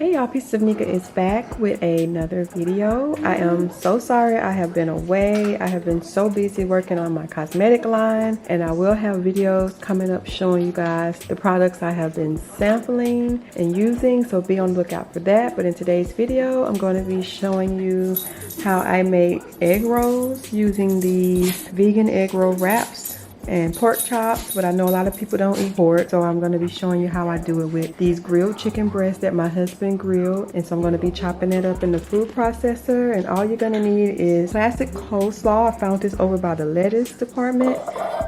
Hey y'all, Pieces of Nika is back with another video. I am so sorry I have been away. I have been so busy working on my cosmetic line, and I will have videos coming up showing you guys the products I have been sampling and using, so be on the lookout for that. But in today's video, I'm going to be showing you how I make egg rolls using these vegan egg roll wraps and pork chops, but I know a lot of people don't eat pork, so I'm going to be showing you how I do it with these grilled chicken breasts that my husband grilled. And so I'm going to be chopping it up in the food processor, and all you're going to need is classic coleslaw. I found this over by the lettuce department,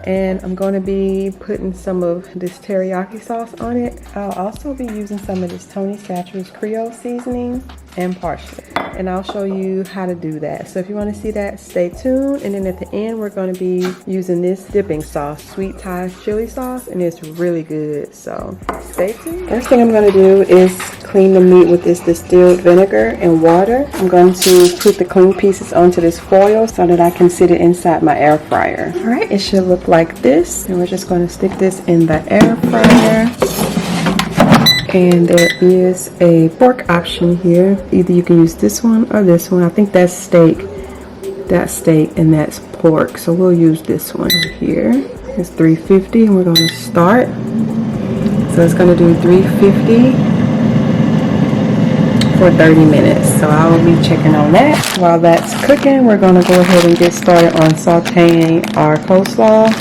and I'm going to be putting some of this teriyaki sauce on it. I'll also be using some of this Tony Chachere's Creole seasoning and parsley, and I'll show you how to do that. So if you want to see that, stay tuned. And then at the end, we're going to be using this dipping sauce, sweet Thai chili sauce, and it's really good, so stay tuned. First thing I'm going to do is clean the meat with this distilled vinegar and water. I'm going to put the clean pieces onto this foil so that I can sit it inside my air fryer. All right, it should look like this, and we're just going to stick this in the air fryer. And there is a pork option here. Either you can use this one or this one. I think that's steak, and that's pork. So we'll use this one here. It's 350, and we're going to start. So it's going to do 350 for 30 minutes. So I will be checking on that. While that's cooking, we're going to go ahead and get started on sauteing our coleslaw.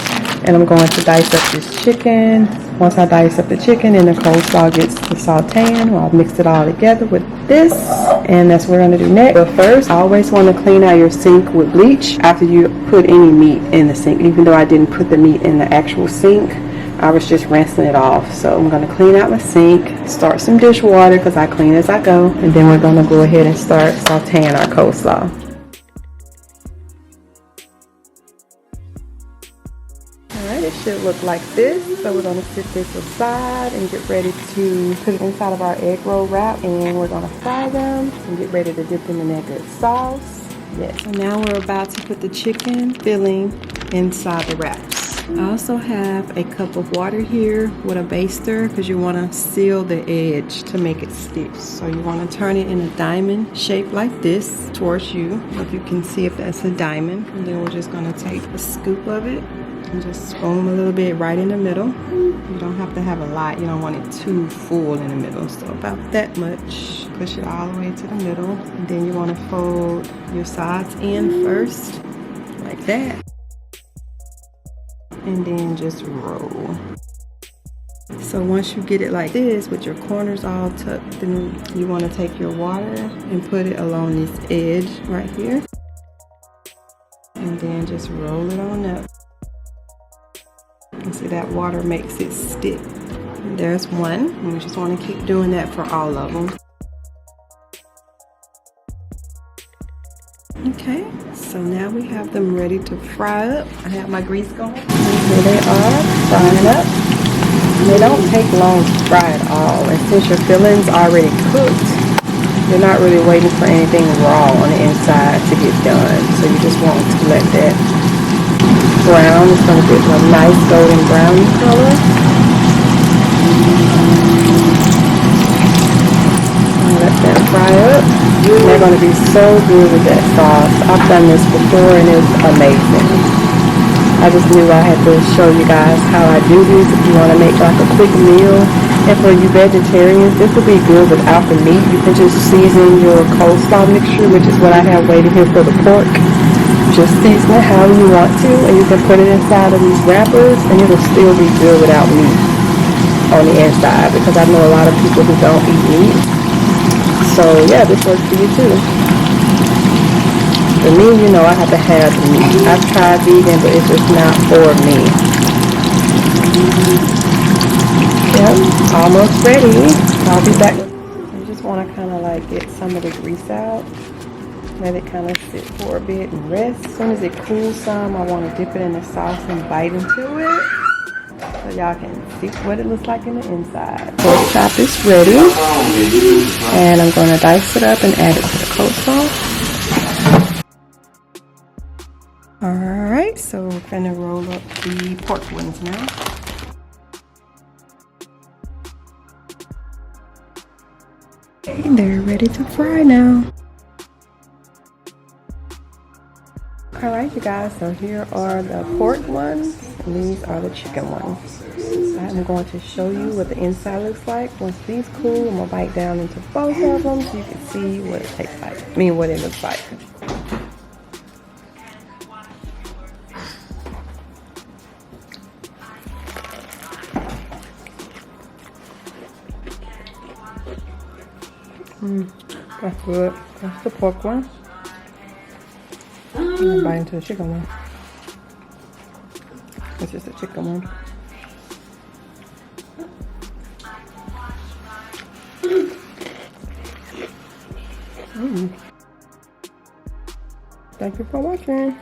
And I'm going to dice up this chicken. Once I dice up the chicken and the coleslaw gets to sauteing, I'll mix it all together with this, and that's what we're going to do next. But first, I always want to clean out your sink with bleach after you put any meat in the sink. Even though I didn't put the meat in the actual sink, I was just rinsing it off. So I'm going to clean out my sink, start some dishwater because I clean as I go, and then we're going to go ahead and start sauteing our coleslaw. Alright, it should look like this. So we're going to sit this aside and get ready to put it inside of our egg roll wrap, and we're going to fry them and get ready to dip them in that good sauce. Yes. So now we're about to put the chicken filling inside the wraps. I also have a cup of water here with a baster because you want to seal the edge to make it stick. So you want to turn it in a diamond shape like this towards you. If you can see if that's a diamond. And then we're just going to take a scoop of it and just spoon a little bit right in the middle. You don't have to have a lot. You don't want it too full in the middle. So about that much. Push it all the way to the middle. And then you want to fold your sides in first, like that. And then just roll. So once you get it like this with your corners all tucked, then you want to take your water and put it along this edge right here. And then just roll it on up. And see that water makes it stick. There's one, and we just want to keep doing that for all of them. Okay, so now we have them ready to fry up. I have my grease going. And here they are, frying up. They don't take long to fry at all, and since your filling's already cooked, you're not really waiting for anything raw on the inside to get done. So you just want to let that brown. It's going to get a nice golden browny color. And let that fry up. They're going to be so good with that sauce. I've done this before and it's amazing. I just knew I had to show you guys how I do this if you want to make like a quick meal. And for you vegetarians, this will be good without the meat. You can just season your coleslaw mixture, which is what I have waiting here for the pork. Just season it how you want to, and you can put it inside of these wrappers, and it'll still be good without meat on the inside, because I know a lot of people who don't eat meat. So yeah, this works for you too. For me, you know, I have to have the meat. I've tried vegan, but it's just not for me. Yep, almost ready. I'll be back. I just want to kind of like get some of the grease out. Let it kind of sit for a bit and rest. As soon as it cools some, I want to dip it in the sauce and bite into it, so y'all can see what it looks like in the inside. Pork chop is ready, and I'm going to dice it up and add it to the coleslaw. Alright, so we're going to roll up the pork ones now. And they're ready to fry now. Alright you guys, so here are the pork ones and these are the chicken ones. I'm going to show you what the inside looks like. Once these cool, I'm going to bite down into both of them so you can see what it tastes like. I mean what it looks like. That's good. That's the pork one. I'm gonna bite into the chicken one. This is the chicken one. Thank you for watching.